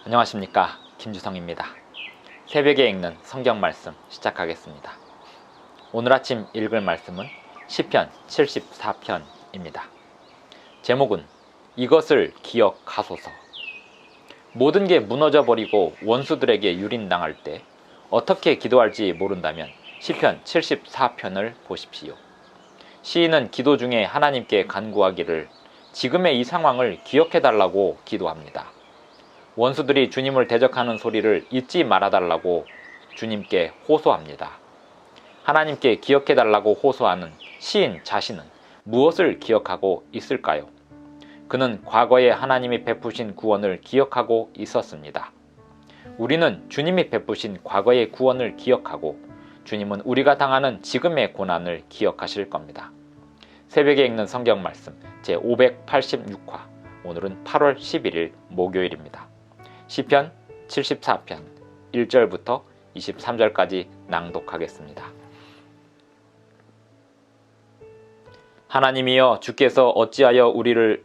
안녕하십니까, 김주성입니다. 새벽에 읽는 성경 말씀 시작하겠습니다. 오늘 아침 읽을 말씀은 시편 74편입니다. 제목은 이것을 기억하소서. 모든 게 무너져 버리고 원수들에게 유린당할 때 어떻게 기도할지 모른다면 시편 74편을 보십시오. 시인은 기도 중에 하나님께 간구하기를 지금의 이 상황을 기억해달라고 기도합니다. 원수들이 주님을 대적하는 소리를 잊지 말아달라고 주님께 호소합니다. 하나님께 기억해달라고 호소하는 시인 자신은 무엇을 기억하고 있을까요? 그는 과거에 하나님이 베푸신 구원을 기억하고 있었습니다. 우리는 주님이 베푸신 과거의 구원을 기억하고 주님은 우리가 당하는 지금의 고난을 기억하실 겁니다. 새벽에 읽는 성경 말씀 제586화, 오늘은 8월 11일 목요일입니다. 시편 74편 1절부터 23절까지 낭독하겠습니다. 하나님이여, 주께서 어찌하여 우리를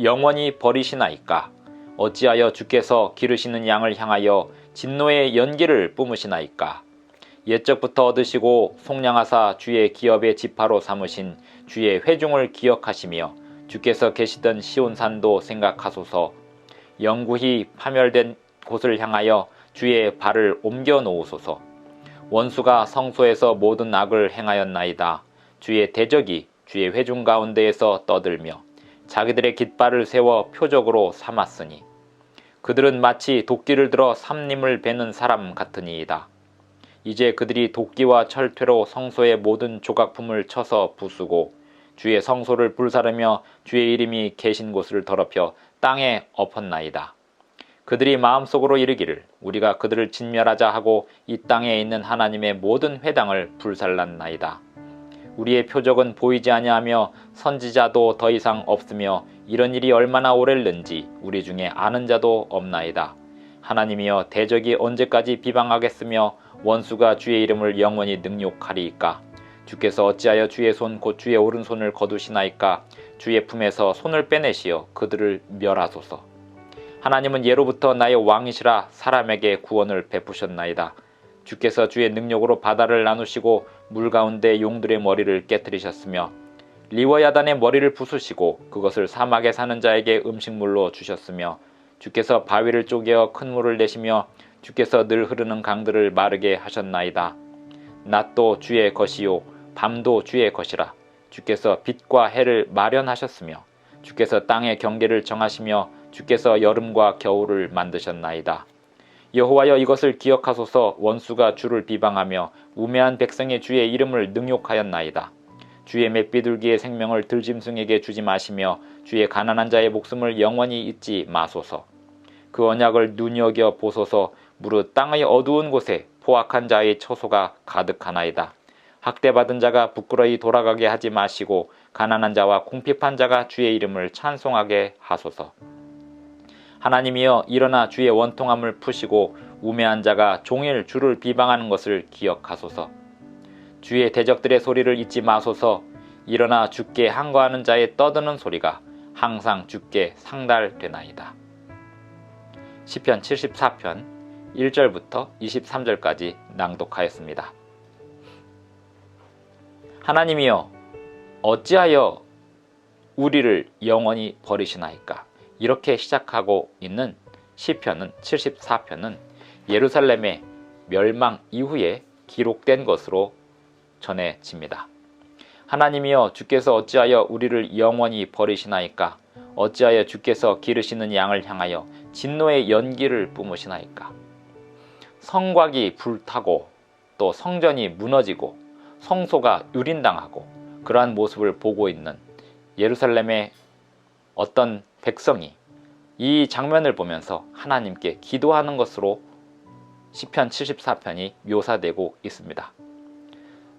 영원히 버리시나이까? 어찌하여 주께서 기르시는 양을 향하여 진노의 연기를 뿜으시나이까? 옛적부터 얻으시고 속량하사 주의 기업의 지파로 삼으신 주의 회중을 기억하시며 주께서 계시던 시온산도 생각하소서. 영구히 파멸된 곳을 향하여 주의 발을 옮겨 놓으소서. 원수가 성소에서 모든 악을 행하였나이다. 주의 대적이 주의 회중 가운데에서 떠들며 자기들의 깃발을 세워 표적으로 삼았으니 그들은 마치 도끼를 들어 삼림을 베는 사람 같으니이다. 이제 그들이 도끼와 철퇴로 성소의 모든 조각품을 쳐서 부수고 주의 성소를 불사르며 주의 이름이 계신 곳을 더럽혀 땅에 엎었나이다. 그들이 마음속으로 이르기를 우리가 그들을 진멸하자 하고 이 땅에 있는 하나님의 모든 회당을 불살랐나이다. 우리의 표적은 보이지 아니하며 선지자도 더 이상 없으며 이런 일이 얼마나 오랬는지 우리 중에 아는 자도 없나이다. 하나님이여, 대적이 언제까지 비방하겠으며 원수가 주의 이름을 영원히 능욕하리이까? 주께서 어찌하여 주의 손 곧 주의 오른손을 거두시나이까? 주의 품에서 손을 빼내시어 그들을 멸하소서. 하나님은 예로부터 나의 왕이시라 사람에게 구원을 베푸셨나이다. 주께서 주의 능력으로 바다를 나누시고 물 가운데 용들의 머리를 깨뜨리셨으며 리워야단의 머리를 부수시고 그것을 사막에 사는 자에게 음식물로 주셨으며 주께서 바위를 쪼개어 큰 물을 내시며 주께서 늘 흐르는 강들을 마르게 하셨나이다. 낮도 주의 것이요 밤도 주의 것이라. 주께서 빛과 해를 마련하셨으며 주께서 땅의 경계를 정하시며 주께서 여름과 겨울을 만드셨나이다. 여호와여, 이것을 기억하소서. 원수가 주를 비방하며 우매한 백성의 주의 이름을 능욕하였나이다. 주의 맷비둘기의 생명을 들짐승에게 주지 마시며 주의 가난한 자의 목숨을 영원히 잊지 마소서. 그 언약을 눈여겨 보소서. 무릇 땅의 어두운 곳에 포악한 자의 처소가 가득하나이다. 학대받은 자가 부끄러이 돌아가게 하지 마시고 가난한 자와 궁핍한 자가 주의 이름을 찬송하게 하소서. 하나님이여, 일어나 주의 원통함을 푸시고 우매한 자가 종일 주를 비방하는 것을 기억하소서. 주의 대적들의 소리를 잊지 마소서. 일어나 주께 항거하는 자의 떠드는 소리가 항상 주께 상달되나이다. 시편 74편 1절부터 23절까지 낭독하였습니다. 하나님이여, 어찌하여 우리를 영원히 버리시나이까? 이렇게 시작하고 있는 시편은 74편은 예루살렘의 멸망 이후에 기록된 것으로 전해집니다. 하나님이여, 주께서 어찌하여 우리를 영원히 버리시나이까? 어찌하여 주께서 기르시는 양을 향하여 진노의 연기를 뿜으시나이까? 성곽이 불타고 또 성전이 무너지고 성소가 유린당하고 그러한 모습을 보고 있는 예루살렘의 어떤 백성이 이 장면을 보면서 하나님께 기도하는 것으로 시편 74편이 묘사되고 있습니다.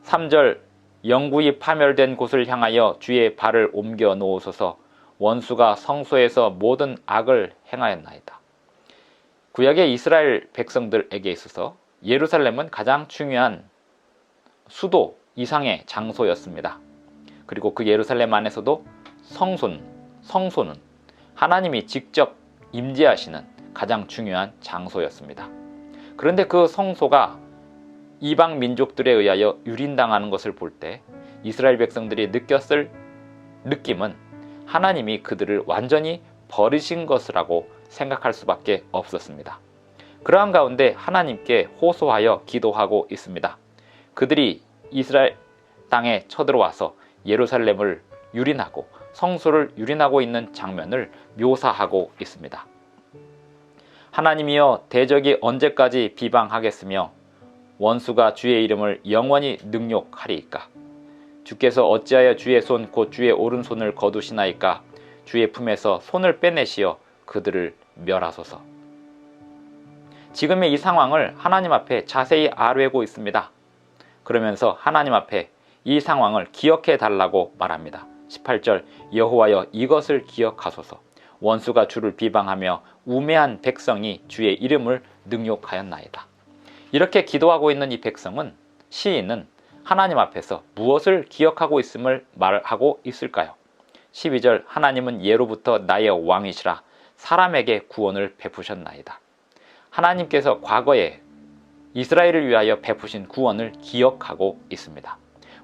3절, 영구히 파멸된 곳을 향하여 주의 발을 옮겨 놓으소서. 원수가 성소에서 모든 악을 행하였나이다. 구약의 이스라엘 백성들에게 있어서 예루살렘은 가장 중요한 수도 이상의 장소였습니다. 그리고 그 예루살렘 안에서도 성소는 하나님이 직접 임재하시는 가장 중요한 장소였습니다. 그런데 그 성소가 이방 민족들에 의하여 유린당하는 것을 볼 때 이스라엘 백성들이 느꼈을 느낌은 하나님이 그들을 완전히 버리신 것이라고 생각할 수밖에 없었습니다. 그러한 가운데 하나님께 호소하여 기도하고 있습니다. 그들이 이스라엘 땅에 쳐들어와서 예루살렘을 유린하고 성소를 유린하고 있는 장면을 묘사하고 있습니다. 하나님이여, 대적이 언제까지 비방하겠으며 원수가 주의 이름을 영원히 능욕하리이까? 주께서 어찌하여 주의 손 곧 주의 오른손을 거두시나이까? 주의 품에서 손을 빼내시어 그들을 멸하소서. 지금의 이 상황을 하나님 앞에 자세히 아뢰고 있습니다. 그러면서 하나님 앞에 이 상황을 기억해 달라고 말합니다. 18절, 여호와여, 이것을 기억하소서. 원수가 주를 비방하며 우매한 백성이 주의 이름을 능욕하였나이다. 이렇게 기도하고 있는 이 백성은, 시인은 하나님 앞에서 무엇을 기억하고 있음을 말하고 있을까요? 12절, 하나님은 예로부터 나의 왕이시라 사람에게 구원을 베푸셨나이다. 하나님께서 과거에 이스라엘을 위하여 베푸신 구원을 기억하고 있습니다.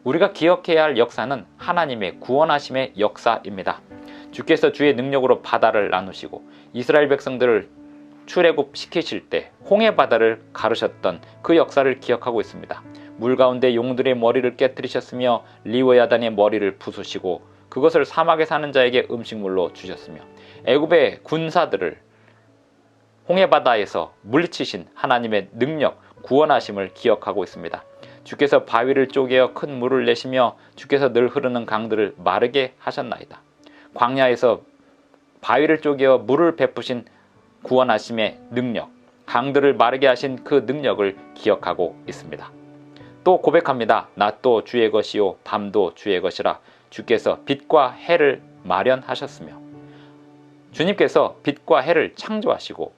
우리가 기억해야 할 역사는 하나님의 구원하심의 역사입니다. 주께서 주의 능력으로 바다를 나누시고 이스라엘 백성들을 출애굽시키실 때 홍해 바다를 가르셨던 그 역사를 기억하고 있습니다. 물 가운데 용들의 머리를 깨뜨리셨으며 리웨야단의 머리를 부수시고 그것을 사막에 사는 자에게 음식물로 주셨으며 애굽의 군사들을 홍해 바다에서 물리치신 하나님의 능력, 구원하심을 기억하고 있습니다. 주께서 바위를 쪼개어 큰 물을 내시며 주께서 늘 흐르는 강들을 마르게 하셨나이다. 광야에서 바위를 쪼개어 물을 베푸신 구원하심의 능력, 강들을 마르게 하신 그 능력을 기억하고 있습니다. 또 고백합니다. 낮도 주의 것이요 밤도 주의 것이라. 주께서 빛과 해를 마련하셨으며, 주님께서 빛과 해를 창조하시고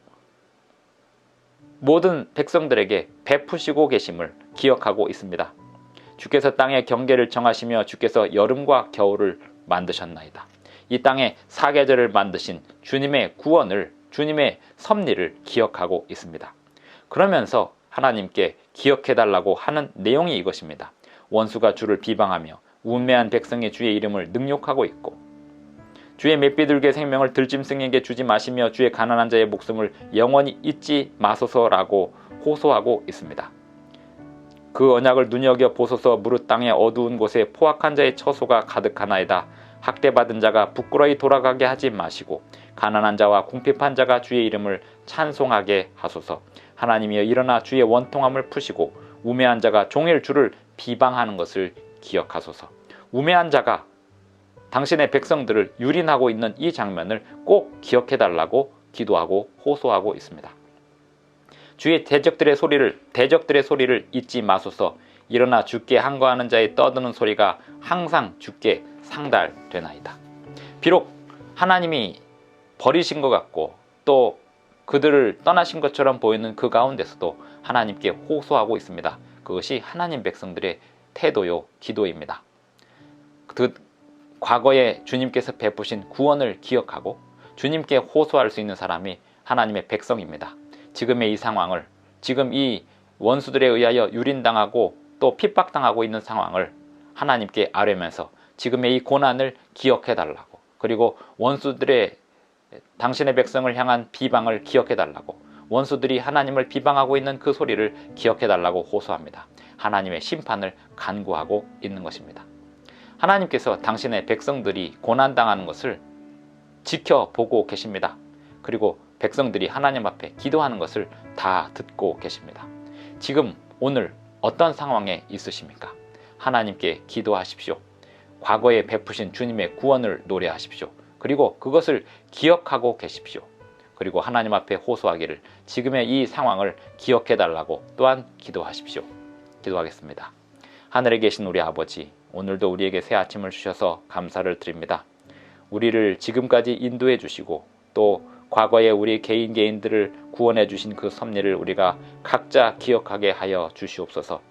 모든 백성들에게 베푸시고 계심을 기억하고 있습니다. 주께서 땅의 경계를 정하시며 주께서 여름과 겨울을 만드셨나이다. 이 땅에 사계절을 만드신 주님의 구원을, 주님의 섭리를 기억하고 있습니다. 그러면서 하나님께 기억해달라고 하는 내용이 이것입니다. 원수가 주를 비방하며 우매한 백성이 주의 이름을 능욕하고 있고, 주의 맷비둘기의 생명을 들짐승에게 주지 마시며 주의 가난한 자의 목숨을 영원히 잊지 마소서라고 호소하고 있습니다. 그 언약을 눈여겨 보소서. 무릇 땅의 어두운 곳에 포악한 자의 처소가 가득하나이다. 학대받은 자가 부끄러이 돌아가게 하지 마시고 가난한 자와 궁핍한 자가 주의 이름을 찬송하게 하소서. 하나님이여, 일어나 주의 원통함을 푸시고 우매한 자가 종일 주를 비방하는 것을 기억하소서. 우매한 자가 당신의 백성들을 유린하고 있는 이 장면을 꼭 기억해달라고 기도하고 호소하고 있습니다. 주의 대적들의 소리를 잊지 마소서. 일어나 주께 항거하는 자의 떠드는 소리가 항상 주께 상달되나이다. 비록 하나님이 버리신 것 같고 또 그들을 떠나신 것처럼 보이는 그 가운데서도 하나님께 호소하고 있습니다. 그것이 하나님 백성들의 태도요 기도입니다. 과거에 주님께서 베푸신 구원을 기억하고 주님께 호소할 수 있는 사람이 하나님의 백성입니다. 지금의 이 상황을, 지금 이 원수들에 의하여 유린당하고 또 핍박당하고 있는 상황을 하나님께 아뢰면서 지금의 이 고난을 기억해달라고, 그리고 원수들의 당신의 백성을 향한 비방을 기억해달라고, 원수들이 하나님을 비방하고 있는 그 소리를 기억해달라고 호소합니다. 하나님의 심판을 간구하고 있는 것입니다. 하나님께서 당신의 백성들이 고난당하는 것을 지켜보고 계십니다. 그리고 백성들이 하나님 앞에 기도하는 것을 다 듣고 계십니다. 지금 오늘 어떤 상황에 있으십니까? 하나님께 기도하십시오. 과거에 베푸신 주님의 구원을 노래하십시오. 그리고 그것을 기억하고 계십시오. 그리고 하나님 앞에 호소하기를 지금의 이 상황을 기억해달라고 또한 기도하십시오. 기도하겠습니다. 하늘에 계신 우리 아버지, 오늘도 우리에게 새 아침을 주셔서 감사를 드립니다. 우리를 지금까지 인도해 주시고 또 과거에 우리 개인들을 구원해 주신 그 섭리를 우리가 각자 기억하게 하여 주시옵소서.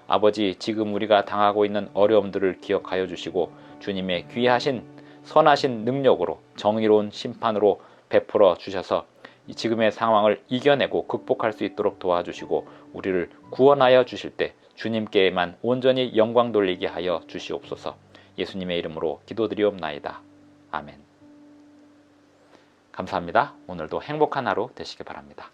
아버지, 지금 우리가 당하고 있는 어려움들을 기억하여 주시고 주님의 귀하신 선하신 능력으로 정의로운 심판으로 베풀어 주셔서 이 지금의 상황을 이겨내고 극복할 수 있도록 도와주시고 우리를 구원하여 주실 때 주님께만 온전히 영광 돌리게 하여 주시옵소서. 예수님의 이름으로 기도드리옵나이다. 아멘. 감사합니다. 오늘도 행복한 하루 되시기 바랍니다.